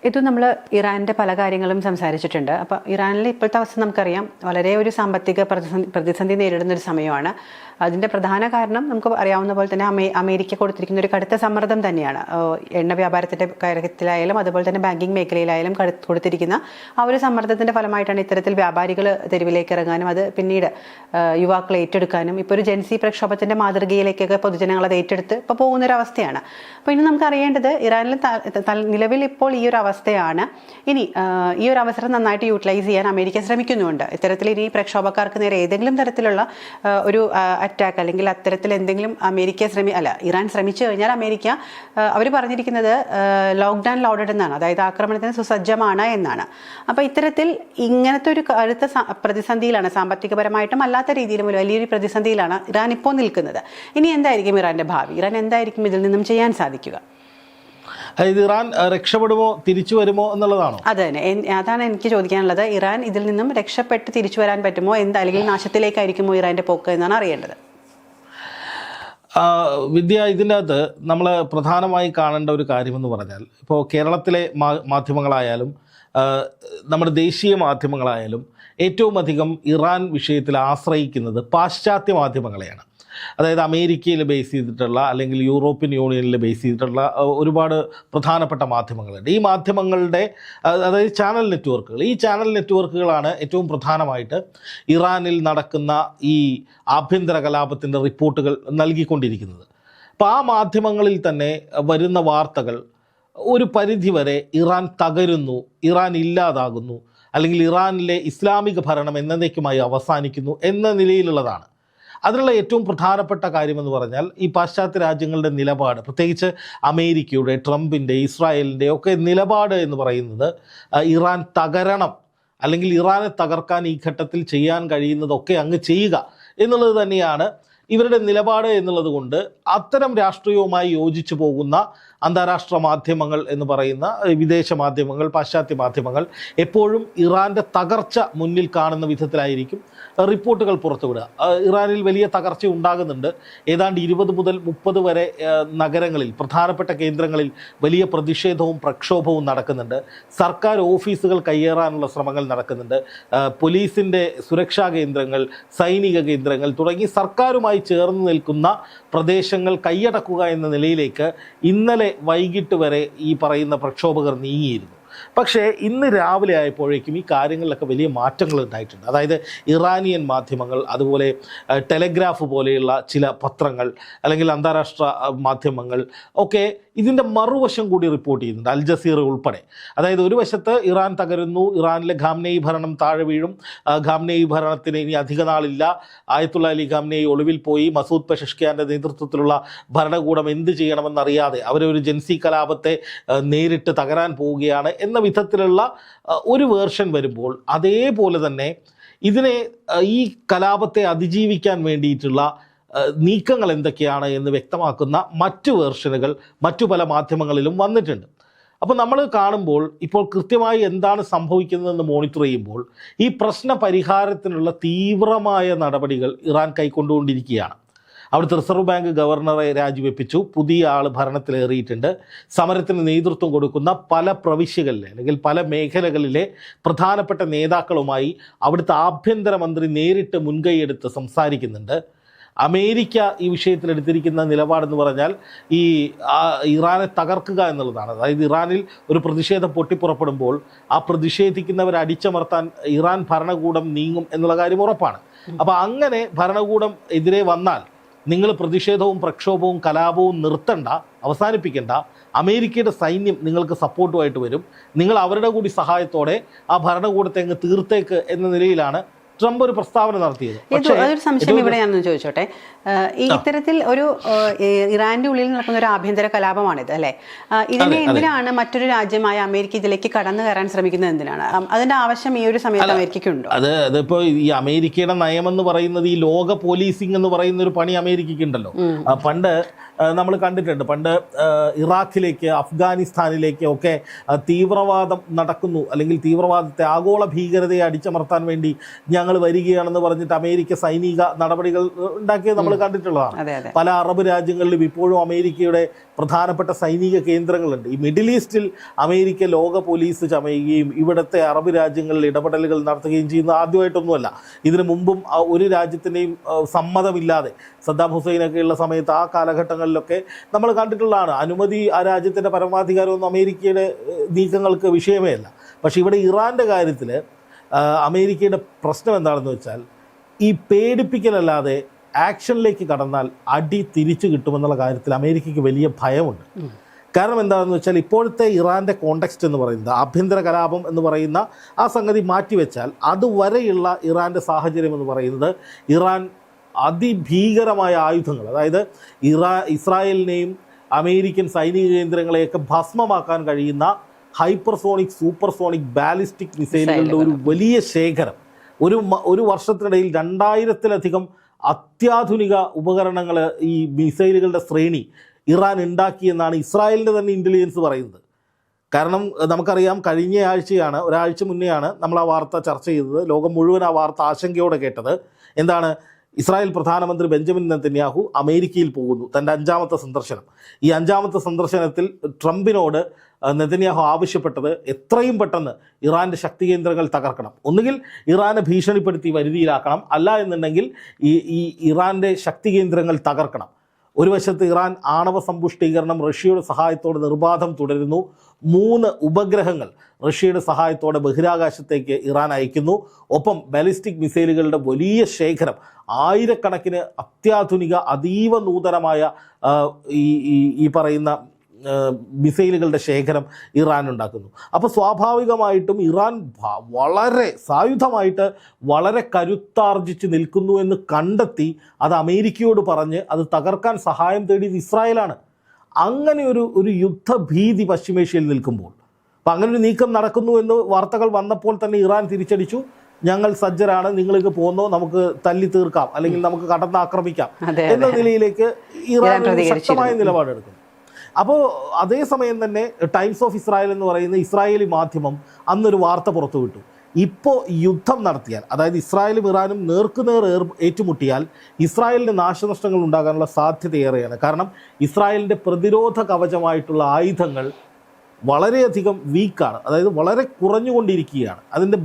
ഇത് നമ്മൾ ഇറാൻ്റെ പല കാര്യങ്ങളും സംസാരിച്ചിട്ടുണ്ട്. അപ്പോൾ ഇറാനിലെ ഇപ്പോഴത്തെ അവസ്ഥ നമുക്കറിയാം, വളരെ ഒരു സാമ്പത്തിക പ്രതിസന്ധി നേരിടുന്ന ഒരു സമയമാണ്. അതിൻ്റെ പ്രധാന കാരണം നമുക്ക് അറിയാവുന്ന പോലെ തന്നെ അമേരിക്ക കൊടുത്തിരിക്കുന്ന ഒരു കടുത്ത സമ്മർദ്ദം തന്നെയാണ്. എണ്ണ വ്യാപാരത്തിൻ്റെ കാര്യത്തിലായാലും അതുപോലെ തന്നെ ബാങ്കിങ് മേഖലയിലായാലും കൊടുത്തിരിക്കുന്ന ആ ഒരു സമ്മർദ്ദത്തിൻ്റെ ഫലമായിട്ടാണ് ഇത്തരത്തിൽ വ്യാപാരികൾ തെരുവിലേക്ക് ഇറങ്ങാനും അത് പിന്നീട് യുവാക്കൾ ഏറ്റെടുക്കാനും ഇപ്പോൾ ഒരു ജൻസി പ്രക്ഷോഭത്തിൻ്റെ മാതൃകയിലേക്കൊക്കെ പൊതുജനങ്ങൾ അത് ഏറ്റെടുത്ത് ഇപ്പോൾ പോകുന്നൊരവസ്ഥയാണ്. അപ്പോൾ ഇനി നമുക്ക് അറിയേണ്ടത് ഇറാനിൽ നിലവിൽ ഇപ്പോൾ ഈ ഒരു അവസ്ഥയാണ്. ഇനി ഈ ഒരു അവസരം നന്നായിട്ട് യൂട്ടിലൈസ് ചെയ്യാൻ അമേരിക്ക ശ്രമിക്കുന്നുണ്ട്. ഇത്തരത്തിൽ ഇനി പ്രക്ഷോഭക്കാർക്ക് നേരെ ഏതെങ്കിലും തരത്തിലുള്ള ഒരു അറ്റാക്ക് അല്ലെങ്കിൽ അത്തരത്തിൽ എന്തെങ്കിലും ഇറാൻ ശ്രമിച്ചു കഴിഞ്ഞാൽ അമേരിക്ക അവർ പറഞ്ഞിരിക്കുന്നത് ലോക്ക്ഡൗൺ ലോഡഡ് എന്നാണ്, അതായത് ആക്രമണത്തിന് സുസജ്ജമാണ് എന്നാണ്. അപ്പോൾ ഇത്തരത്തിൽ ഇങ്ങനത്തെ ഒരു കടുത്ത പ്രതിസന്ധിയിലാണ്, സാമ്പത്തികപരമായിട്ടും അല്ലാത്ത രീതിയിലും വലിയൊരു പ്രതിസന്ധിയിലാണ് ഇറാൻ ഇപ്പോൾ നിൽക്കുന്നത്. ഇനി എന്തായിരിക്കും ഇറാന്റെ ഭാവി? ഇറാൻ എന്തായിരിക്കും ഇതിൽ നിന്നും ചെയ്യാൻ സാധിക്കുക? അതായത് ഇറാൻ രക്ഷപ്പെടുമോ, തിരിച്ചു വരുമോ എന്നുള്ളതാണോ? അത് തന്നെ, അതാണ് എനിക്ക് ചോദിക്കാനുള്ളത്. ഇറാൻ ഇതിൽ നിന്നും രക്ഷപ്പെട്ട് തിരിച്ചു വരാൻ പറ്റുമോ, അല്ലെങ്കിൽ നാശത്തിലേക്കായിരിക്കുമോ ഇറാന്റെ പോക്ക് എന്നാണ് അറിയേണ്ടത്. വിദ്യ, ഇതിൻ്റെ അകത്ത് നമ്മൾ പ്രധാനമായി കാണേണ്ട ഒരു കാര്യമെന്ന് പറഞ്ഞാൽ, ഇപ്പോൾ കേരളത്തിലെ മാധ്യമങ്ങളായാലും നമ്മുടെ ദേശീയ മാധ്യമങ്ങളായാലും ഏറ്റവും അധികം ഇറാൻ വിഷയത്തിൽ ആശ്രയിക്കുന്നത് പാശ്ചാത്യ മാധ്യമങ്ങളെയാണ്. അതായത് അമേരിക്കയിൽ ബേസ് ചെയ്തിട്ടുള്ള അല്ലെങ്കിൽ യൂറോപ്യൻ യൂണിയനിൽ ബേസ് ചെയ്തിട്ടുള്ള ഒരുപാട് പ്രധാനപ്പെട്ട മാധ്യമങ്ങളുണ്ട്. ഈ മാധ്യമങ്ങളുടെ അതായത് ചാനൽ നെറ്റ്വർക്കുകൾ, ഈ ചാനൽ നെറ്റ്വർക്കുകളാണ് ഏറ്റവും പ്രധാനമായിട്ട് ഇറാനിൽ നടക്കുന്ന ഈ ആഭ്യന്തര കലാപത്തിൻ്റെ റിപ്പോർട്ടുകൾ നൽകിക്കൊണ്ടിരിക്കുന്നത്. അപ്പോൾ ആ മാധ്യമങ്ങളിൽ തന്നെ വരുന്ന വാർത്തകൾ ഒരു പരിധിവരെ ഇറാൻ തകരുന്നു, ഇറാൻ ഇല്ലാതാകുന്നു, അല്ലെങ്കിൽ ഇറാനിലെ ഇസ്ലാമിക ഭരണം എന്നേക്കുമായി അവസാനിക്കുന്നു എന്ന നിലയിലുള്ളതാണ്. അതിനുള്ള ഏറ്റവും പ്രധാനപ്പെട്ട കാര്യമെന്ന് പറഞ്ഞാൽ ഈ പാശ്ചാത്യ രാജ്യങ്ങളുടെ നിലപാട്, പ്രത്യേകിച്ച് അമേരിക്കയുടെ, ട്രംപിൻ്റെ, ഇസ്രായേലിൻ്റെ ഒക്കെ നിലപാട് എന്ന് പറയുന്നത് ഇറാൻ തകരണം, അല്ലെങ്കിൽ ഇറാനെ തകർക്കാൻ ഈ ഘട്ടത്തിൽ ചെയ്യാൻ കഴിയുന്നതൊക്കെ അങ്ങ് ചെയ്യുക എന്നുള്ളത് തന്നെയാണ് ഇവരുടെ നിലപാട് എന്നുള്ളത് കൊണ്ട് അത്തരം രാഷ്ട്രീയവുമായി യോജിച്ചു പോകുന്ന അന്താരാഷ്ട്ര മാധ്യമങ്ങൾ എന്ന് പറയുന്ന വിദേശ മാധ്യമങ്ങൾ, പാശ്ചാത്യ മാധ്യമങ്ങൾ എപ്പോഴും ഇറാൻ്റെ തകർച്ച മുന്നിൽ കാണുന്ന വിധത്തിലായിരിക്കും റിപ്പോർട്ടുകൾ പുറത്തുവിടുക. ഇറാനിൽ വലിയ തകർച്ച ഉണ്ടാകുന്നുണ്ട്. ഏതാണ്ട് 20 മുതൽ 30 വരെ നഗരങ്ങളിൽ, പ്രധാനപ്പെട്ട കേന്ദ്രങ്ങളിൽ വലിയ പ്രതിഷേധവും പ്രക്ഷോഭവും നടക്കുന്നുണ്ട്. സർക്കാർ ഓഫീസുകൾ കയ്യേറാനുള്ള ശ്രമങ്ങൾ നടക്കുന്നുണ്ട്. പോലീസിൻ്റെ സുരക്ഷാ കേന്ദ്രങ്ങൾ, സൈനിക കേന്ദ്രങ്ങൾ തുടങ്ങി സർക്കാരുമായി ചേർന്ന് നിൽക്കുന്ന പ്രദേശങ്ങൾ കൈയടക്കുക എന്ന നിലയിലേക്ക് ഇന്നലെ വൈകിട്ട് വരെ ഈ പറയുന്ന പ്രക്ഷോഭകർ നീങ്ങിയിരുന്നു. പക്ഷേ ഇന്ന് രാവിലെ ആയപ്പോഴേക്കും ഈ കാര്യങ്ങളിലൊക്കെ വലിയ മാറ്റങ്ങൾ ഉണ്ടായിട്ടുണ്ട്. അതായത് ഇറാനിയൻ മാധ്യമങ്ങൾ, അതുപോലെ ടെലഗ്രാഫ് പോലെയുള്ള ചില പത്രങ്ങൾ, അല്ലെങ്കിൽ അന്താരാഷ്ട്ര മാധ്യമങ്ങൾ ഒക്കെ ഇതിൻ്റെ മറുവശം കൂടി റിപ്പോർട്ട് ചെയ്യുന്നുണ്ട്, അൽ ജസീറ ഉൾപ്പെടെ. അതായത് ഒരു വശത്ത് ഇറാൻ തകരുന്നു, ഇറാനിലെ ഖാംനെയി ഭരണം താഴെ വീഴും, ഖാംനെയി ഭരണത്തിന് ഇനി അധിക നാളില്ല, ആയത്തുള്ള അലി ഖാംനെയി ഒളിവിൽ പോയി, മസൂദ് പെഷഷ്കിയാൻ്റെ നേതൃത്വത്തിലുള്ള ഭരണകൂടം എന്ത് ചെയ്യണമെന്നറിയാതെ അവരൊരു ജൻസി കലാപത്തെ നേരിട്ട് തകരാൻ പോവുകയാണ് എന്ന വിധത്തിലുള്ള ഒരു വേർഷൻ വരുമ്പോൾ, അതേപോലെ തന്നെ ഇതിനെ ഈ കലാപത്തെ അതിജീവിക്കാൻ വേണ്ടിയിട്ടുള്ള നീക്കങ്ങൾ എന്തൊക്കെയാണ് എന്ന് വ്യക്തമാക്കുന്ന മറ്റു വേർഷനുകൾ മറ്റു പല മാധ്യമങ്ങളിലും വന്നിട്ടുണ്ട്. അപ്പോൾ നമ്മൾ കാണുമ്പോൾ ഇപ്പോൾ കൃത്യമായി എന്താണ് സംഭവിക്കുന്നതെന്ന് മോണിറ്റർ ചെയ്യുമ്പോൾ ഈ പ്രശ്ന പരിഹാരത്തിനുള്ള തീവ്രമായ നടപടികൾ ഇറാൻ കൈക്കൊണ്ടുകൊണ്ടിരിക്കുകയാണ്. അവിടുത്തെ റിസർവ് ബാങ്ക് ഗവർണറെ രാജിവെപ്പിച്ചു, പുതിയ ആൾ ഭരണത്തിലേറിയിട്ടുണ്ട്. സമരത്തിന് നേതൃത്വം കൊടുക്കുന്ന പല പ്രവിശ്യകളിലെ അല്ലെങ്കിൽ പല മേഖലകളിലെ പ്രധാനപ്പെട്ട നേതാക്കളുമായി അവിടുത്തെ ആഭ്യന്തരമന്ത്രി നേരിട്ട് മുൻകൈയെടുത്ത് സംസാരിക്കുന്നുണ്ട്. അമേരിക്ക ഈ വിഷയത്തിലെടുത്തിരിക്കുന്ന നിലപാടെന്ന് പറഞ്ഞാൽ ഈ ഇറാനെ തകർക്കുക എന്നുള്ളതാണ്. അതായത് ഇറാനിൽ ഒരു പ്രതിഷേധം പൊട്ടിപ്പുറപ്പെടുമ്പോൾ ആ പ്രതിഷേധിക്കുന്നവരെ അടിച്ചമർത്താൻ ഇറാൻ ഭരണകൂടം നീങ്ങും എന്നുള്ള കാര്യം ഉറപ്പാണ്. അപ്പോൾ അങ്ങനെ ഭരണകൂടം എതിരെ വന്നാൽ നിങ്ങൾ പ്രതിഷേധവും പ്രക്ഷോഭവും കലാപവും നിർത്തണ്ട, അവസാനിപ്പിക്കേണ്ട, അമേരിക്കയുടെ സൈന്യം നിങ്ങൾക്ക് സപ്പോർട്ടുമായിട്ട് വരും, നിങ്ങൾ അവരുടെ കൂടി സഹായത്തോടെ ആ ഭരണകൂടത്തെ അങ്ങ് തീർത്തേക്ക് എന്ന നിലയിലാണ് ട്രംപ് ഒരു പ്രസ്താവന നടത്തിയത്. അതൊരു സംശയം ഇവിടെ ഞാനൊന്ന് ചോദിച്ചോട്ടെ, ഇത്തരത്തിൽ ഒരു ഇറാന്റെ ഉള്ളിൽ നടക്കുന്ന ഒരു ആഭ്യന്തര കലാപമാണിത് അല്ലേ? ഇതിനെ എന്തിനാണ് മറ്റൊരു രാജ്യമായ അമേരിക്ക ഇതിലേക്ക് കടന്നു കയറാൻ ശ്രമിക്കുന്നത്? എന്തിനാണ് അതിന്റെ ആവശ്യം ഈ ഒരു സമയത്ത് അമേരിക്കയ്ക്കുണ്ടോ? അതിപ്പോ ഈ അമേരിക്കയുടെ നയമെന്ന് പറയുന്നത് ഈ ലോക പോലീസിംഗ് എന്ന് പറയുന്ന ഒരു പണി അമേരിക്കയ്ക്ക് ഉണ്ടല്ലോ. പണ്ട് നമ്മൾ കണ്ടിട്ടുണ്ട്. പണ്ട് ഇറാഖിലേക്ക്, അഫ്ഗാനിസ്ഥാനിലേക്ക് ഒക്കെ തീവ്രവാദം നടക്കുന്നു, അല്ലെങ്കിൽ തീവ്രവാദത്തെ, ആഗോള ഭീകരതയെ അടിച്ചമർത്താൻ വേണ്ടി ഞങ്ങൾ വരികയാണെന്ന് പറഞ്ഞിട്ട് അമേരിക്ക സൈനിക നടപടികൾ ഉണ്ടാക്കിയത് നമ്മൾ കണ്ടിട്ടുള്ളതാണ്. പല അറബ് രാജ്യങ്ങളിലും ഇപ്പോഴും അമേരിക്കയുടെ പ്രധാനപ്പെട്ട സൈനിക കേന്ദ്രങ്ങളുണ്ട്. ഈ മിഡിൽ ഈസ്റ്റിൽ അമേരിക്ക ലോക പോലീസ് ചമയുകയും ഇവിടുത്തെ അറബ് രാജ്യങ്ങളിൽ ഇടപെടലുകൾ നടത്തുകയും ചെയ്യുന്നത് ആദ്യമായിട്ടൊന്നുമല്ല. ഇതിനു മുമ്പും ഒരു രാജ്യത്തിൻ്റെയും സമ്മതമില്ലാതെ സദ്ദാം ഹുസൈനൊക്കെയുള്ള സമയത്ത് ആ കാലഘട്ടങ്ങളിലൊക്കെ നമ്മൾ കണ്ടിട്ടുള്ളതാണ്. അനുമതി, ആ രാജ്യത്തിൻ്റെ പരമാധികാരമൊന്നും അമേരിക്കയുടെ നീക്കങ്ങൾക്ക് വിഷയമേ അല്ല. പക്ഷേ ഇവിടെ ഇറാൻ്റെ കാര്യത്തിൽ അമേരിക്കയുടെ പ്രശ്നം എന്താണെന്ന് വെച്ചാൽ, ഈ പേടിപ്പിക്കലല്ലാതെ ആക്ഷനിലേക്ക് കടന്നാൽ അടി തിരിച്ചു കിട്ടുമെന്നുള്ള കാര്യത്തിൽ അമേരിക്കയ്ക്ക് വലിയ ഭയമുണ്ട്. കാരണം എന്താണെന്ന് വെച്ചാൽ, ഇപ്പോഴത്തെ ഇറാൻ്റെ കോണ്ടെക്സ്റ്റ് എന്ന് പറയുന്നത്, ആഭ്യന്തര കലാപം എന്ന് പറയുന്ന ആ സംഗതി മാറ്റിവെച്ചാൽ അതുവരെയുള്ള ഇറാൻ്റെ സാഹചര്യം എന്ന് പറയുന്നത്, ഇറാൻ അതിഭീകരമായ ആയുധങ്ങൾ, അതായത് ഇസ്രായേലിനെയും അമേരിക്കൻ സൈനിക കേന്ദ്രങ്ങളെയൊക്കെ ഭസ്മമാക്കാൻ കഴിയുന്ന ഹൈപ്പർസോണിക്, സൂപ്പർസോണിക്, ബാലിസ്റ്റിക് മിസൈലുകളുടെ ഒരു വലിയ ശേഖരം, ഒരു വർഷത്തിനിടയിൽ 2000-ലധികം അത്യാധുനിക ഉപകരണങ്ങൾ, ഈ മിസൈലുകളുടെ ശ്രേണി ഇറാൻ ഉണ്ടാക്കിയെന്നാണ് ഇസ്രായേലിൻ്റെ തന്നെ ഇൻ്റലിജൻസ് പറയുന്നത്. കാരണം നമുക്കറിയാം, കഴിഞ്ഞ ആഴ്ചയാണ്, ഒരാഴ്ച മുന്നെയാണ് നമ്മൾ ആ വാർത്ത ചർച്ച ചെയ്തത്. ലോകം മുഴുവൻ ആ വാർത്ത ആശങ്കയോടെ കേട്ടത്. എന്താണ്? ഇസ്രായേൽ പ്രധാനമന്ത്രി ബെഞ്ചമിൻ നെതന്യാഹു അമേരിക്കയിൽ പോകുന്നു, തൻ്റെ 5ാമത്തെ സന്ദർശനം. ഈ 5ാമത്തെ സന്ദർശനത്തിൽ ട്രംപിനോട് നെതന്യാഹു ആവശ്യപ്പെട്ടത് എത്രയും പെട്ടെന്ന് ഇറാൻ്റെ ശക്തി കേന്ദ്രങ്ങൾ തകർക്കണം. ഒന്നുകിൽ ഇറാനെ ഭീഷണിപ്പെടുത്തി വരുതിയിലാക്കണം, അല്ല എന്നുണ്ടെങ്കിൽ ഈ ഇറാൻ്റെ ശക്തി കേന്ദ്രങ്ങൾ തകർക്കണം. ഒരു വശത്ത് ഇറാൻ ആണവ സമ്പുഷ്ടീകരണം റഷ്യയുടെ സഹായത്തോടെ നിർബാധം തുടരുന്നു. 3 ഉപഗ്രഹങ്ങൾ റഷ്യയുടെ സഹായത്തോടെ ബഹിരാകാശത്തേക്ക് ഇറാൻ അയക്കുന്നു. ഒപ്പം ബാലിസ്റ്റിക് മിസൈലുകളുടെ വലിയ ശേഖരം, ആയിരക്കണക്കിന് അത്യാധുനിക, അതീവ നൂതനമായ ഈ പറയുന്ന മിസൈലുകളുടെ ശേഖരം ഇറാൻ ഉണ്ടാക്കുന്നു. അപ്പോൾ സ്വാഭാവികമായിട്ടും ഇറാൻ വളരെ സായുധമായിട്ട് വളരെ കരുത്താർജിച്ച് നിൽക്കുന്നു എന്ന് കണ്ടെത്തി അത് അമേരിക്കയോട് പറഞ്ഞ് അത് തകർക്കാൻ സഹായം തേടിയത് ഇസ്രായേലാണ്. അങ്ങനെ ഒരു യുദ്ധഭീതി പശ്ചിമേഷ്യയിൽ നിൽക്കുമ്പോൾ, അപ്പം അങ്ങനെ ഒരു നീക്കം നടക്കുന്നു എന്ന് വാർത്തകൾ വന്നപ്പോൾ തന്നെ ഇറാൻ തിരിച്ചടിച്ചു, ഞങ്ങൾ സജ്ജരാണ്, നിങ്ങൾക്ക് പോന്നോ, നമുക്ക് തല്ലി തീർക്കാം, അല്ലെങ്കിൽ നമുക്ക് കടന്നാക്രമിക്കാം എന്ന നിലയിലേക്ക് ഇറാൻ ശക്തമായ നിലപാടെടുക്കുന്നു. അപ്പോൾ അതേസമയം തന്നെ ടൈംസ് ഓഫ് ഇസ്രായേൽ എന്ന് പറയുന്ന ഇസ്രായേലി മാധ്യമം അന്നൊരു വാർത്ത പുറത്തുവിട്ടു. ഇപ്പോൾ യുദ്ധം നടത്തിയാൽ, അതായത് ഇസ്രായേലും ഇറാനും നേർക്കുനേർ ഏറ്റുമുട്ടിയാൽ ഇസ്രായേലിന് നാശനഷ്ടങ്ങൾ ഉണ്ടാകാനുള്ള സാധ്യതയേറെയാണ്. കാരണം ഇസ്രായേലിൻ്റെ പ്രതിരോധ കവചമായിട്ടുള്ള ആയുധങ്ങൾ വളരെയധികം വീക്കാണ്, അതായത് വളരെ കുറഞ്ഞുകൊണ്ടിരിക്കുകയാണ്, അതിൻ്റെ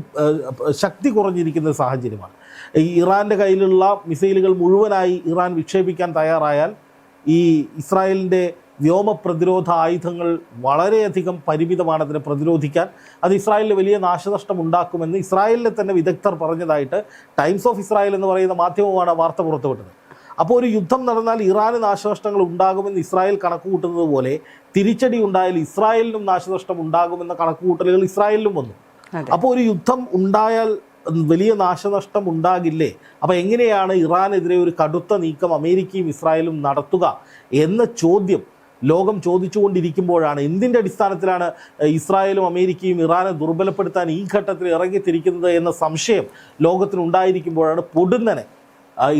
ശക്തി കുറഞ്ഞിരിക്കുന്ന സാഹചര്യമാണ്. ഇറാൻ്റെ കയ്യിലുള്ള മിസൈലുകൾ മുഴുവനായി ഇറാൻ വിക്ഷേപിക്കാൻ തയ്യാറായാൽ ഈ ഇസ്രായേലിൻ്റെ വ്യോമ പ്രതിരോധ ആയുധങ്ങൾ വളരെയധികം പരിമിതമാണ് അതിനെ പ്രതിരോധിക്കാൻ. അത് ഇസ്രായേലിന് വലിയ നാശനഷ്ടം ഉണ്ടാക്കുമെന്ന് ഇസ്രായേലിലെ തന്നെ വിദഗ്ധർ പറഞ്ഞതായിട്ട് ടൈംസ് ഓഫ് ഇസ്രായേൽ എന്ന് പറയുന്ന മാധ്യമമാണ് വാർത്ത പുറത്തുവിട്ടത്. അപ്പോൾ ഒരു യുദ്ധം നടന്നാൽ ഇറാന് നാശനഷ്ടങ്ങൾ ഉണ്ടാകുമെന്ന് ഇസ്രായേൽ കണക്കുകൂട്ടുന്നത് പോലെ തിരിച്ചടി ഉണ്ടായാൽ ഇസ്രായേലിനും നാശനഷ്ടം ഉണ്ടാകുമെന്ന കണക്കുകൂട്ടലുകൾ ഇസ്രായേലിലും വന്നു. അപ്പോൾ ഒരു യുദ്ധം ഉണ്ടായാൽ വലിയ നാശനഷ്ടം ഉണ്ടാകില്ലേ? അപ്പോൾ എങ്ങനെയാണ് ഇറാനെതിരെ ഒരു കടുത്ത നീക്കം അമേരിക്കയും ഇസ്രായേലും നടത്തുക എന്ന ചോദ്യം ലോകം ചോദിച്ചുകൊണ്ടിരിക്കുമ്പോഴാണ്, എന്തിൻ്റെ അടിസ്ഥാനത്തിലാണ് ഇസ്രായേലും അമേരിക്കയും ഇറാനെ ദുർബലപ്പെടുത്താൻ ഈ ഘട്ടത്തിൽ ഇറങ്ങിത്തിരിക്കുന്നത് എന്ന സംശയം ലോകത്തിനുണ്ടായിരിക്കുമ്പോഴാണ് പൊടുന്നനെ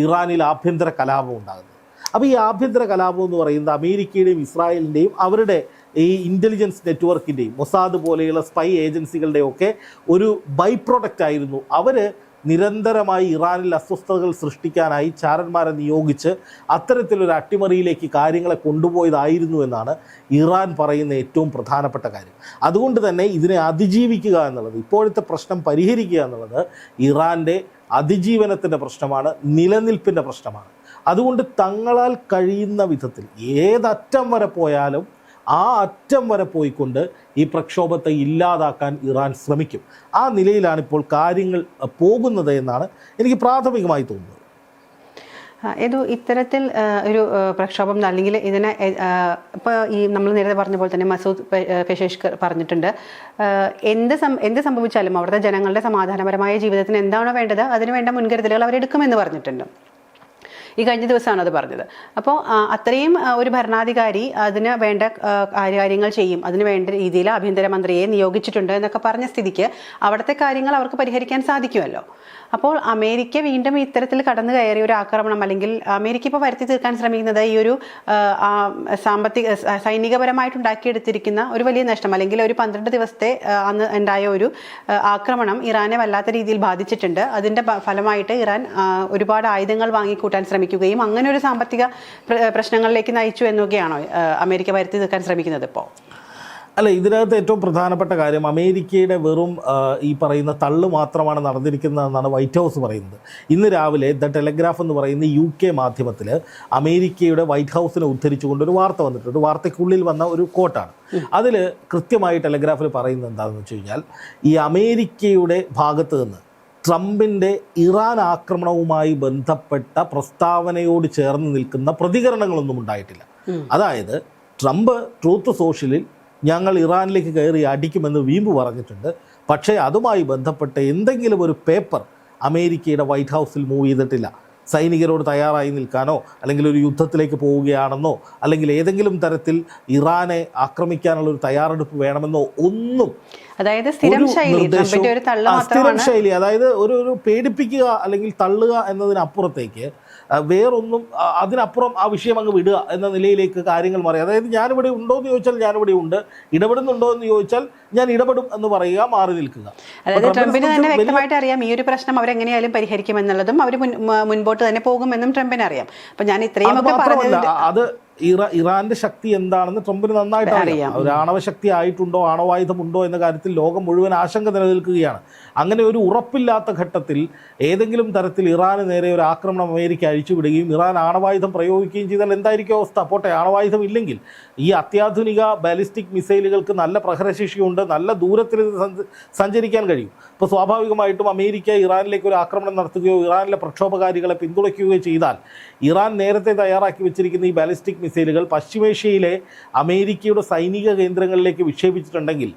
ഇറാനിൽ ആഭ്യന്തര കലാപം ഉണ്ടാകുന്നത്. അപ്പോൾ ഈ ആഭ്യന്തര കലാപം എന്ന് പറയുന്നത് അമേരിക്കയുടെയും ഇസ്രായേലിൻ്റെയും അവരുടെ ഈ ഇൻ്റലിജൻസ് നെറ്റ്വർക്കിൻ്റെയും മൊസാദ് പോലെയുള്ള സ്പൈ ഏജൻസികളുടെയും ഒക്കെ ഒരു ബൈ പ്രോഡക്റ്റ് ആയിരുന്നു. അവർ നിരന്തരമായി ഇറാനിൽ അസ്വസ്ഥതകൾ സൃഷ്ടിക്കാനായി ചാരന്മാരെ നിയോഗിച്ച് അത്തരത്തിലൊരു അട്ടിമറിയിലേക്ക് കാര്യങ്ങളെ കൊണ്ടുപോയതായിരുന്നു എന്നാണ് ഇറാൻ പറയുന്ന ഏറ്റവും പ്രധാനപ്പെട്ട കാര്യം. അതുകൊണ്ട് തന്നെ ഇതിനെ അതിജീവിക്കുക എന്നുള്ളത്, ഇപ്പോഴത്തെ പ്രശ്നം പരിഹരിക്കുക എന്നുള്ളത് ഇറാൻ്റെ അതിജീവനത്തിൻ്റെ പ്രശ്നമാണ്, നിലനിൽപ്പിൻ്റെ പ്രശ്നമാണ്. അതുകൊണ്ട് തങ്ങളാൽ കഴിയുന്ന വിധത്തിൽ ഏതറ്റം വരെ പോയാലും ആ അറ്റം വരെ പോയിക്കൊണ്ട് ഈ പ്രക്ഷോഭത്തെ ഇല്ലാതാക്കാൻ ഇറാൻ ശ്രമിക്കും. ആ നിലയിലാണ് ഇപ്പോൾ കാര്യങ്ങൾ പോകുന്നത് എന്നാണ് എനിക്ക് പ്രാഥമികമായി തോന്നുന്നത്. ഇത് ഇത്തരത്തിൽ ഒരു പ്രക്ഷോഭം അല്ലെങ്കിൽ ഇതിനെ ഇപ്പോൾ ഈ നമ്മൾ നേരത്തെ പറഞ്ഞ പോലെ തന്നെ മസൂദ് പെഷേഷ്കർ പറഞ്ഞിട്ടുണ്ട്, എന്ത് സംഭവിച്ചാലും അവിടുത്തെ ജനങ്ങളുടെ സമാധാനപരമായ ജീവിതത്തിന് എന്താണോ വേണ്ടത് അതിനുവേണ്ട മുൻകരുതലുകൾ അവരെടുക്കുമെന്ന് പറഞ്ഞിട്ടുണ്ട്. ഈ കഴിഞ്ഞ ദിവസമാണ് അത് പറഞ്ഞത്. അപ്പോൾ അത്രയും ഒരു ഭരണാധികാരി അതിന് വേണ്ട കാര്യങ്ങൾ ചെയ്യും, അതിന് വേണ്ട രീതിയിൽ ആഭ്യന്തരമന്ത്രിയെ നിയോഗിച്ചിട്ടുണ്ട് എന്നൊക്കെ പറഞ്ഞ സ്ഥിതിക്ക് അവിടുത്തെ കാര്യങ്ങൾ അവർക്ക് പരിഹരിക്കാൻ സാധിക്കുമല്ലോ. അപ്പോൾ അമേരിക്ക വീണ്ടും ഇത്തരത്തിൽ കടന്നു കയറിയ ഒരു ആക്രമണം, അല്ലെങ്കിൽ അമേരിക്ക ഇപ്പോൾ വരുത്തി തീർക്കാൻ ശ്രമിക്കുന്നത് ഈ ഒരു സൈനികപരമായിട്ടുണ്ടാക്കിയെടുത്തിരിക്കുന്ന ഒരു വലിയ നഷ്ടം, അല്ലെങ്കിൽ ഒരു 12 ദിവസത്തെ അന്ന് ഉണ്ടായ ഒരു ആക്രമണം ഇറാനെ വല്ലാത്ത രീതിയിൽ ബാധിച്ചിട്ടുണ്ട്. അതിൻ്റെ ഫലമായിട്ട് ഇറാൻ ഒരുപാട് ആയുധങ്ങൾ വാങ്ങിക്കൂട്ടാൻ ശ്രമിക്കുകയും അങ്ങനെ ഒരു സാമ്പത്തിക പ്രശ്നങ്ങളിലേക്ക് നയിച്ചു എന്നൊക്കെയാണോ അമേരിക്ക വരുത്തി തീർക്കാൻ ശ്രമിക്കുന്നത് ഇപ്പോൾ? അല്ല, ഇതിനകത്ത് ഏറ്റവും പ്രധാനപ്പെട്ട കാര്യം അമേരിക്കയുടെ വെറും ഈ പറയുന്ന തള്ളു മാത്രമാണ് നടന്നിരിക്കുന്നതെന്നാണ് വൈറ്റ് ഹൗസ് പറയുന്നത്. ഇന്ന് രാവിലെ ദ ടെലഗ്രാഫ് എന്ന് പറയുന്ന UK മാധ്യമത്തിൽ അമേരിക്കയുടെ വൈറ്റ് ഹൗസിനെ ഉദ്ധരിച്ചുകൊണ്ടൊരു വാർത്ത വന്നിട്ടുണ്ട്. വാർത്തയ്ക്കുള്ളിൽ വന്ന ഒരു കോട്ടാണ്. അതിൽ കൃത്യമായി ടെലഗ്രാഫിൽ പറയുന്നത് എന്താണെന്ന് വെച്ച് കഴിഞ്ഞാൽ, ഈ അമേരിക്കയുടെ ഭാഗത്ത് നിന്ന് ട്രംപിൻ്റെ ഇറാൻ ആക്രമണവുമായി ബന്ധപ്പെട്ട പ്രസ്താവനയോട് ചേർന്ന് നിൽക്കുന്ന പ്രതികരണങ്ങളൊന്നും ഉണ്ടായിട്ടില്ല. അതായത് ട്രംപ് ട്രൂത്ത് സോഷ്യലിൽ ഞങ്ങൾ ഇറാനിലേക്ക് കയറി അടിക്കുമെന്ന് വീമ്പ് പറഞ്ഞിട്ടുണ്ട്. പക്ഷേ അതുമായി ബന്ധപ്പെട്ട് എന്തെങ്കിലും ഒരു പേപ്പർ അമേരിക്കയുടെ വൈറ്റ് ഹൗസിൽ മൂവ് ചെയ്തിട്ടില്ല. സൈനികരോട് തയ്യാറായി നിൽക്കാനോ അല്ലെങ്കിൽ ഒരു യുദ്ധത്തിലേക്ക് പോവുകയാണെന്നോ അല്ലെങ്കിൽ ഏതെങ്കിലും തരത്തിൽ ഇറാനെ ആക്രമിക്കാനുള്ള ഒരു തയ്യാറെടുപ്പ് വേണമെന്നോ ഒന്നും, അതായത് സ്ഥിരം ശൈലി, അതായത് ഒരു പേടിപ്പിക്കുക അല്ലെങ്കിൽ തള്ളുക എന്നതിനപ്പുറത്തേക്ക് വേറൊന്നും, അതിനപ്പുറം ആ വിഷയം അങ്ങ് വിടുക എന്ന നിലയിലേക്ക് കാര്യങ്ങൾ മാറി. അതായത് ഞാനിവിടെ ഉണ്ടോ എന്ന് ചോദിച്ചാൽ ഞാനിവിടെ ഉണ്ട്, ഇടപെടുന്നുണ്ടോ എന്ന് ചോദിച്ചാൽ ഞാൻ ഇടപെടും എന്ന് പറയുക, മാറി നിൽക്കുക. അതായത് ട്രംപിന് തന്നെ വ്യക്തമായിട്ട് അറിയാം ഈ ഒരു പ്രശ്നം അവരെങ്ങനെയായാലും പരിഹരിക്കുമെന്നുള്ളതും അവർ മുൻപോട്ട് തന്നെ പോകുമെന്നും ട്രംപിന് അറിയാം. അപ്പൊ ഞാൻ ഇത്രയും ഒക്കെ പറഞ്ഞത് അത് ഇറാന്റെ ശക്തി എന്താണെന്ന് ട്രംപിന് നന്നായിട്ട് അറിയാം. ഒരു ആണവശക്തി ആയിട്ടുണ്ടോ, ആണവായുധമുണ്ടോ എന്ന കാര്യത്തിൽ ലോകം മുഴുവൻ ആശങ്ക നിലനിൽക്കുകയാണ്. അങ്ങനെ ഒരു ഉറപ്പില്ലാത്ത ഘട്ടത്തിൽ ഏതെങ്കിലും തരത്തിൽ ഇറാന് നേരെ ഒരു ആക്രമണം അമേരിക്ക അഴിച്ചുവിടുകയും ഇറാൻ ആണവായുധം പ്രയോഗിക്കുകയും ചെയ്താൽ എന്തായിരിക്കും അവസ്ഥ? പോട്ടെ, ആണവായുധം ഇല്ലെങ്കിൽ ഈ അത്യാധുനിക ബാലിസ്റ്റിക് മിസൈലുകൾക്ക് നല്ല പ്രഹരശേഷിയുണ്ട്, നല്ല ദൂരത്തിൽ സഞ്ചരിക്കാൻ കഴിയും. അപ്പോൾ സ്വാഭാവികമായിട്ടും അമേരിക്ക ഇറാനിലേക്ക് ഒരു ആക്രമണം നടത്തുകയോ ഇറാനിലെ പ്രക്ഷോഭകാരികളെ പിന്തുണയ്ക്കുകയോ ചെയ്താൽ ഇറാൻ നേരത്തെ തയ്യാറാക്കി വെച്ചിരിക്കുന്ന ഈ ബാലിസ്റ്റിക് മിസൈലുകൾ പശ്ചിമേഷ്യയിലെ അമേരിക്കയുടെ സൈനിക കേന്ദ്രങ്ങളിലേക്ക് വിക്ഷേപിച്ചിട്ടുണ്ടെങ്കിൽ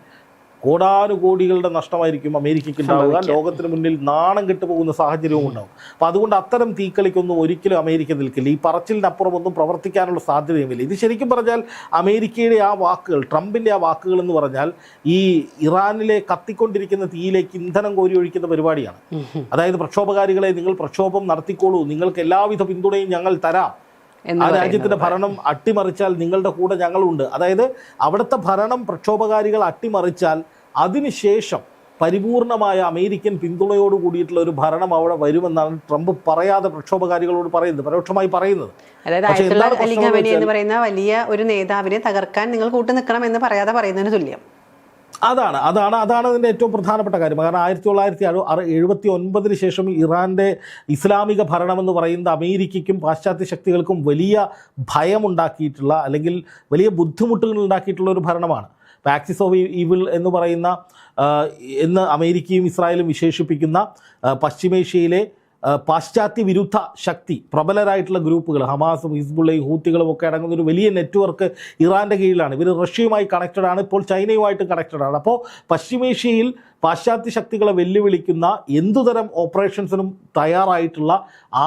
കോടാനുകോടികളുടെ നഷ്ടമായിരിക്കും അമേരിക്കയ്ക്ക് ഉണ്ടാവുക. ലോകത്തിന് മുന്നിൽ നാണം കെട്ടുപോകുന്ന സാഹചര്യവും ഉണ്ടാവും. അപ്പോൾ അതുകൊണ്ട് അത്തരം തീക്കളിക്കൊന്നും ഒരിക്കലും അമേരിക്ക നിൽക്കില്ല. ഈ പറച്ചിലിനപ്പുറം ഒന്നും പ്രവർത്തിക്കാനുള്ള സാധ്യതയുമില്ല. ഇത് ശരിക്കും പറഞ്ഞാൽ അമേരിക്കയുടെ ആ വാക്കുകൾ, ട്രംപിൻ്റെ ആ വാക്കുകൾ എന്ന് പറഞ്ഞാൽ ഈ ഇറാനിലെ കത്തിക്കൊണ്ടിരിക്കുന്ന തീയിലേക്ക് ഇന്ധനം കോരി ഒഴിക്കുന്ന പരിപാടിയാണ്. അതായത് പ്രക്ഷോഭകാരികളെ, നിങ്ങൾ പ്രക്ഷോഭം നടത്തിക്കോളൂ, നിങ്ങൾക്ക് എല്ലാവിധ പിന്തുണയും ഞങ്ങൾ തരാം, ആ രാജ്യത്തിൻ്റെ ഭരണം അട്ടിമറിച്ചാൽ നിങ്ങളുടെ കൂടെ ഞങ്ങളുണ്ട്. അതായത് അവിടുത്തെ ഭരണം പ്രക്ഷോഭകാരികൾ അട്ടിമറിച്ചാൽ അതിനുശേഷം പരിപൂർണമായ അമേരിക്കൻ പിന്തുണയോട് കൂടിയിട്ടുള്ള ഒരു ഭരണം അവിടെ വരുമെന്നാണ് ട്രംപ് പറയാതെ പ്രക്ഷോഭകാരികളോട് പറയുന്നത്, പരോക്ഷമായി പറയുന്നത്. അതായത് അയത്തുള്ള അലി ഖമേനി എന്ന് പറയുന്ന വലിയ ഒരു നേതാവിനെ തകർക്കാൻ നിങ്ങൾ കൂട്ടു നിൽക്കണം എന്ന് പറയാതെ പറയുന്നതിന് തുല്യം. അതാണ് അതിൻ്റെ ഏറ്റവും പ്രധാനപ്പെട്ട കാര്യം. കാരണം 1979 ശേഷം ഇറാൻ്റെ ഇസ്ലാമിക ഭരണമെന്ന് പറയുന്നത് അമേരിക്കയ്ക്കും പാശ്ചാത്യ ശക്തികൾക്കും വലിയ ഭയമുണ്ടാക്കിയിട്ടുള്ള അല്ലെങ്കിൽ വലിയ ബുദ്ധിമുട്ടുകൾ ഉണ്ടാക്കിയിട്ടുള്ള ഒരു ഭരണമാണ്. ആക്സിസ് ഓഫ് ഈവിൾ എന്ന് പറയുന്ന എന്ന് അമേരിക്കയും ഇസ്രായേലും വിശേഷിപ്പിക്കുന്ന പശ്ചിമേഷ്യയിലെ പാശ്ചാത്യ വിരുദ്ധ ശക്തി, പ്രബലരായിട്ടുള്ള ഗ്രൂപ്പുകൾ, ഹമാസും ഹിസ്ബുള്ളയും ഹൂത്തികളും ഒക്കെ അടങ്ങുന്ന ഒരു വലിയ നെറ്റ്വർക്ക് ഇറാൻ്റെ കീഴിലാണ്. ഇവർ റഷ്യയുമായി കണക്റ്റഡ് ആണ്, ഇപ്പോൾ ചൈനയുമായിട്ട് കണക്റ്റഡ് ആണ്. അപ്പോൾ പശ്ചിമേഷ്യയിൽ പാശ്ചാത്യ ശക്തികളെ വെല്ലുവിളിക്കുന്ന എന്തുതരം ഓപ്പറേഷൻസിനും തയ്യാറായിട്ടുള്ള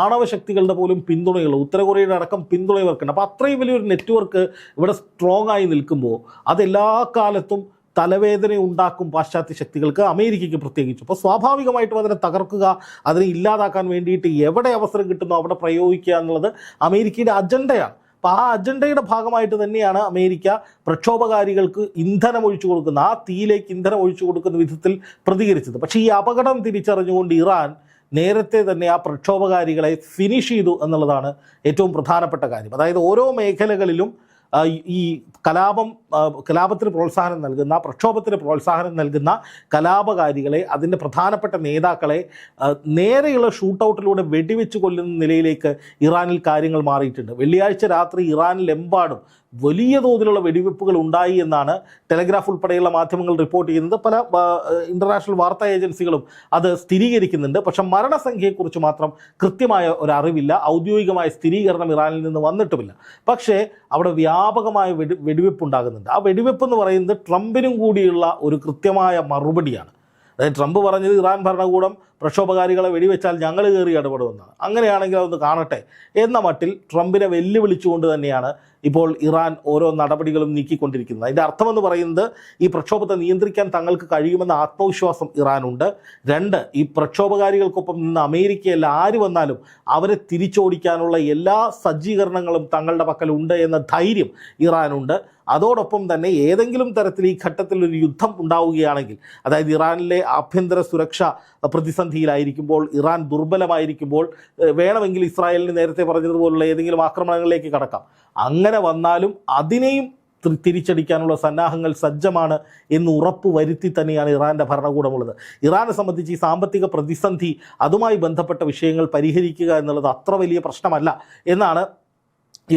ആണവ ശക്തികളുടെ പോലും പിന്തുണയുള്ള, ഉത്തര കൊറിയയുടെ അടക്കം പിന്തുണ ഇവർക്കുണ്ട്. അപ്പോൾ അത്രയും വലിയൊരു നെറ്റ്വർക്ക് ഇവിടെ സ്ട്രോങ് ആയി നിൽക്കുമ്പോൾ അതെല്ലാ കാലത്തും തലവേദന ഉണ്ടാക്കും പാശ്ചാത്യ ശക്തികൾക്ക്, അമേരിക്കയ്ക്ക് പ്രത്യേകിച്ചു. അപ്പോൾ സ്വാഭാവികമായിട്ടും അതിനെ തകർക്കുക, അതിനെ ഇല്ലാതാക്കാൻ വേണ്ടിയിട്ട് എവിടെ അവസരം കിട്ടുന്നോ അവിടെ പ്രയോഗിക്കുക എന്നുള്ളത് അമേരിക്കയുടെ അജണ്ടയാണ്. അപ്പോൾ ആ അജണ്ടയുടെ ഭാഗമായിട്ട് തന്നെയാണ് അമേരിക്ക പ്രക്ഷോഭകാരികൾക്ക് ഇന്ധനം ഒഴിച്ചു കൊടുക്കുന്ന, ആ തീയിലേക്ക് ഇന്ധനം ഒഴിച്ചു കൊടുക്കുന്ന വിധത്തിൽ പ്രതികരിച്ചത്. പക്ഷേ ഈ അപകടം തിരിച്ചറിഞ്ഞുകൊണ്ട് ഇറാൻ നേരത്തെ തന്നെ ആ പ്രക്ഷോഭകാരികളെ ഫിനിഷ് ചെയ്തു എന്നുള്ളതാണ് ഏറ്റവും പ്രധാനപ്പെട്ട കാര്യം. അതായത് ഓരോ മേഖലകളിലും ഈ കലാപത്തിന് പ്രോത്സാഹനം നൽകുന്ന, പ്രക്ഷോഭത്തിന് പ്രോത്സാഹനം നൽകുന്ന കലാപകാരികളെ, അതിൻ്റെ പ്രധാനപ്പെട്ട നേതാക്കളെ നേരെയുള്ള ഷൂട്ടൗട്ടിലൂടെ വെടിവെച്ച് കൊല്ലുന്ന നിലയിലേക്ക് ഇറാനിൽ കാര്യങ്ങൾ മാറിയിട്ടുണ്ട്. വെള്ളിയാഴ്ച രാത്രി ഇറാനിലെമ്പാടും വലിയ തോതിലുള്ള വെടിവെപ്പുകൾ ഉണ്ടായി എന്നാണ് ടെലഗ്രാഫ് ഉൾപ്പെടെയുള്ള മാധ്യമങ്ങൾ റിപ്പോർട്ട് ചെയ്യുന്നത്. പല ഇൻ്റർനാഷണൽ വാർത്താ ഏജൻസികളും അത് സ്ഥിരീകരിക്കുന്നുണ്ട്. പക്ഷേ മരണസംഖ്യയെക്കുറിച്ച് മാത്രം കൃത്യമായ ഒരു അറിവില്ല, ഔദ്യോഗികമായ സ്ഥിരീകരണം ഇറാനിൽ നിന്ന് വന്നിട്ടുമില്ല. പക്ഷേ അവിടെ വ്യാപകമായ വെടിവെപ്പ് ഉണ്ടാകുന്നുണ്ട്. ആ വെടിവെപ്പ് എന്ന് പറയുന്നത് ട്രംപിനും കൂടിയുള്ള ഒരു കൃത്യമായ മറുപടിയാണ്. അതായത് ട്രംപ് പറഞ്ഞത് ഇറാൻ ഭരണകൂടം പ്രക്ഷോഭകാരികളെ വെടിവെച്ചാൽ ഞങ്ങൾ കയറി ഇടപെടുമെന്നാണ്. അങ്ങനെയാണെങ്കിൽ അതൊന്ന് കാണട്ടെ എന്ന മട്ടിൽ ട്രംപിനെ വെല്ലുവിളിച്ചുകൊണ്ട് തന്നെയാണ് ഇപ്പോൾ ഇറാൻ ഓരോ നടപടികളും നീക്കിക്കൊണ്ടിരിക്കുന്നത്. അതിൻ്റെ അർത്ഥമെന്ന് പറയുന്നത് ഈ പ്രക്ഷോഭത്തെ നിയന്ത്രിക്കാൻ തങ്ങൾക്ക് കഴിയുമെന്ന ആത്മവിശ്വാസം ഇറാനുണ്ട്. 2, ഈ പ്രക്ഷോഭകാരികൾക്കൊപ്പം നിന്ന് അമേരിക്കയല്ല ആര് വന്നാലും അവരെ തിരിച്ചോടിക്കാനുള്ള എല്ലാ സജ്ജീകരണങ്ങളും തങ്ങളുടെ പക്കലുണ്ട് എന്ന ധൈര്യം ഇറാനുണ്ട്. അതോടൊപ്പം തന്നെ ഏതെങ്കിലും തരത്തിൽ ഈ ഘട്ടത്തിൽ ഒരു യുദ്ധം ഉണ്ടാവുകയാണെങ്കിൽ, അതായത് ഇറാനിലെ ആഭ്യന്തര സുരക്ഷ പ്രതിസന്ധിയിലായിരിക്കുമ്പോൾ, ഇറാൻ ദുർബലമായിരിക്കുമ്പോൾ വേണമെങ്കിൽ ഇസ്രായേലിന് നേരത്തെ പറഞ്ഞതുപോലുള്ള ഏതെങ്കിലും ആക്രമണങ്ങളിലേക്ക് കടക്കാം. അങ്ങനെ വന്നാലും അതിനെയും തിരിച്ചടിക്കാനുള്ള സന്നാഹങ്ങൾ സജ്ജമാണ് എന്ന് ഉറപ്പ് വരുത്തി തന്നെയാണ് ഇറാൻ്റെ ഭരണകൂടമുള്ളത്. ഇറാനെ സംബന്ധിച്ച് ഈ സാമ്പത്തിക പ്രതിസന്ധി, അതുമായി ബന്ധപ്പെട്ട വിഷയങ്ങൾ പരിഹരിക്കുക എന്നുള്ളത് അത്ര വലിയ പ്രശ്നമല്ല എന്നാണ്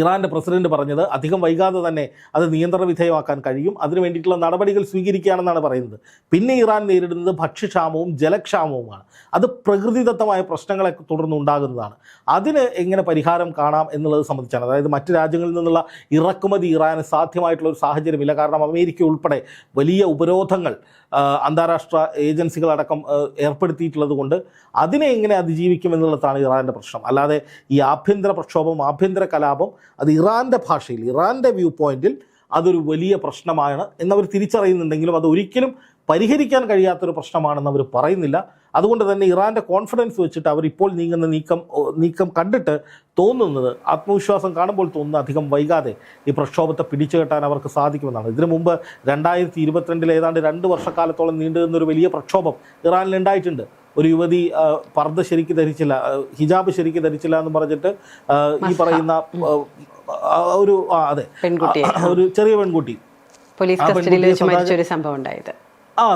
ഇറാൻ്റെ പ്രസിഡന്റ് പറഞ്ഞത്. അധികം വൈകാതെ തന്നെ അത് നിയന്ത്രണ വിധേയമാക്കാൻ കഴിയും. അതിനു വേണ്ടിയിട്ടുള്ള നടപടികൾ സ്വീകരിക്കുകയാണെന്നാണ് പറയുന്നത്. പിന്നെ ഇറാൻ നേരിടുന്നത് ഭക്ഷ്യക്ഷാമവും ജലക്ഷാമവുമാണ്. അത് പ്രകൃതിദത്തമായ പ്രശ്നങ്ങളെ തുടർന്നുണ്ടാകുന്നതാണ്. അതിന് എങ്ങനെ പരിഹാരം കാണാം എന്നുള്ളത് സംബന്ധിച്ചാണ്. അതായത് മറ്റ് രാജ്യങ്ങളിൽ നിന്നുള്ള ഇറക്കുമതി ഇറാന് സാധ്യമായിട്ടുള്ള ഒരു സാഹചര്യമില്ല. കാരണം അമേരിക്ക ഉൾപ്പെടെ വലിയ ഉപരോധങ്ങൾ അന്താരാഷ്ട്ര ഏജൻസികളടക്കം ഏർപ്പെടുത്തിയിട്ടുള്ളത് കൊണ്ട് അതിനെ എങ്ങനെ അതിജീവിക്കുമെന്നുള്ളതാണ് ഇറാൻ്റെ പ്രശ്നം. അല്ലാതെ ഈ ആഭ്യന്തര പ്രക്ഷോഭം, ആഭ്യന്തര കലാപം, അത് ഇറാൻ്റെ ഭാഷയിൽ, ഇറാൻ്റെ വ്യൂ പോയിന്റിൽ അതൊരു വലിയ പ്രശ്നമാണ് എന്നവർ തിരിച്ചറിയുന്നുണ്ടെങ്കിലും അത് ഒരിക്കലും പരിഹരിക്കാൻ കഴിയാത്തൊരു പ്രശ്നമാണെന്ന് അവർ പറയുന്നില്ല. അതുകൊണ്ട് തന്നെ ഇറാൻ്റെ കോൺഫിഡൻസ് വെച്ചിട്ട് അവർ ഇപ്പോൾ നീങ്ങുന്ന നീക്കം കണ്ടിട്ട് തോന്നുന്നത്, ആത്മവിശ്വാസം കാണുമ്പോൾ തോന്നുന്നത് അധികം വൈകാതെ ഈ പ്രക്ഷോഭത്തെ പിടിച്ചു കെട്ടാൻ അവർക്ക് സാധിക്കുമെന്നാണ്. ഇതിനു മുമ്പ് 2022 ഏതാണ്ട് 2 വർഷക്കാലത്തോളം നീണ്ടുനിന്നൊരു വലിയ പ്രക്ഷോഭം ഇറാനിൽ ഉണ്ടായിട്ടുണ്ട്. ഒരു യുവതി പർദ്ദ ശരിക്ക് ധരിച്ചില്ല, ഹിജാബ് ശരിക്ക് ധരിച്ചില്ല എന്ന് പറഞ്ഞിട്ട് ഈ പറയുന്ന ഒരു ചെറിയ പെൺകുട്ടി പോലീസ് കസ്റ്റഡിയിൽ വെച്ച് മരിച്ചൊരു സംഭവം ഉണ്ടായത്.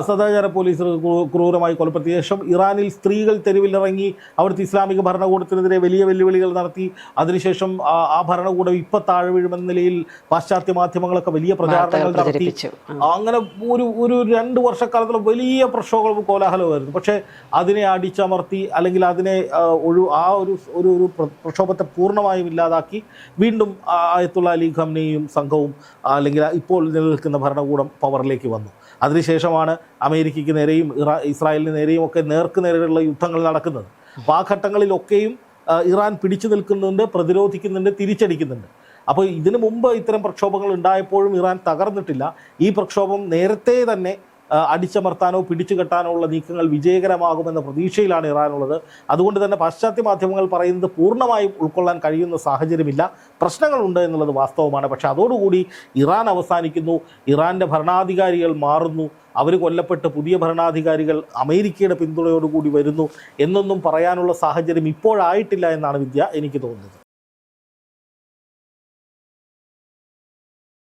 സദാചാര പോലീസ് ക്രൂരമായി കൊലപ്പെടുത്തിയ ശേഷം ഇറാനിൽ സ്ത്രീകൾ തെരുവിലിറങ്ങി അവിടുത്തെ ഇസ്ലാമിക ഭരണകൂടത്തിനെതിരെ വലിയ വെല്ലുവിളികൾ നടത്തി. അതിനുശേഷം ആ ഭരണകൂടം ഇപ്പം താഴെ വീഴുമെന്ന നിലയിൽ പാശ്ചാത്യ മാധ്യമങ്ങളൊക്കെ വലിയ പ്രചാരണങ്ങൾ നടത്തി. അങ്ങനെ ഒരു 2 വർഷക്കാലത്തോളം വലിയ പ്രക്ഷോഭവും കോലാഹലമായിരുന്നു. പക്ഷേ അതിനെ അടിച്ചമർത്തി, അല്ലെങ്കിൽ അതിനെ ഒരു പ്രക്ഷോഭത്തെ പൂർണ്ണമായും ഇല്ലാതാക്കി വീണ്ടും ആയത്തുള്ള അലി ഖംനയും സംഘവും, അല്ലെങ്കിൽ ഇപ്പോൾ നിലനിൽക്കുന്ന ഭരണകൂടം പവറിലേക്ക് വന്നു. അതിനുശേഷമാണ് അമേരിക്കയ്ക്ക് നേരെയും ഇസ്രായേലിന് നേരെയും ഒക്കെ നേർക്കുനേരെയുള്ള യുദ്ധങ്ങൾ നടക്കുന്നത്. അപ്പോൾ ആ ഘട്ടങ്ങളിലൊക്കെയും ഇറാൻ പിടിച്ചു നിൽക്കുന്നുണ്ട്, പ്രതിരോധിക്കുന്നുണ്ട്, തിരിച്ചടിക്കുന്നുണ്ട്. അപ്പോൾ ഇതിനു മുമ്പ് ഇത്തരം പ്രക്ഷോഭങ്ങൾ ഉണ്ടായപ്പോഴും ഇറാൻ തകർന്നിട്ടില്ല. ഈ പ്രക്ഷോഭം നേരത്തെ തന്നെ അടിച്ചമർത്താനോ പിടിച്ചു കെട്ടാനോ ഉള്ള നീക്കങ്ങൾ വിജയകരമാകുമെന്ന പ്രതീക്ഷയിലാണ് ഇറാനുള്ളത്. അതുകൊണ്ട് തന്നെ പാശ്ചാത്യ മാധ്യമങ്ങൾ പറയുന്നത് പൂർണ്ണമായും ഉൾക്കൊള്ളാൻ കഴിയുന്ന സാഹചര്യമില്ല. പ്രശ്നങ്ങളുണ്ട് എന്നുള്ളത് വാസ്തവമാണ്. പക്ഷേ അതോടുകൂടി ഇറാൻ അവസാനിക്കുന്നു, ഇറാൻ്റെ ഭരണാധികാരികൾ മാറുന്നു, അവർ കൊല്ലപ്പെട്ട് പുതിയ ഭരണാധികാരികൾ അമേരിക്കയുടെ പിന്തുണയോടുകൂടി വരുന്നു എന്നൊന്നും പറയാനുള്ള സാഹചര്യം ഇപ്പോഴായിട്ടില്ല എന്നാണ് എനിക്ക് തോന്നുന്നത്.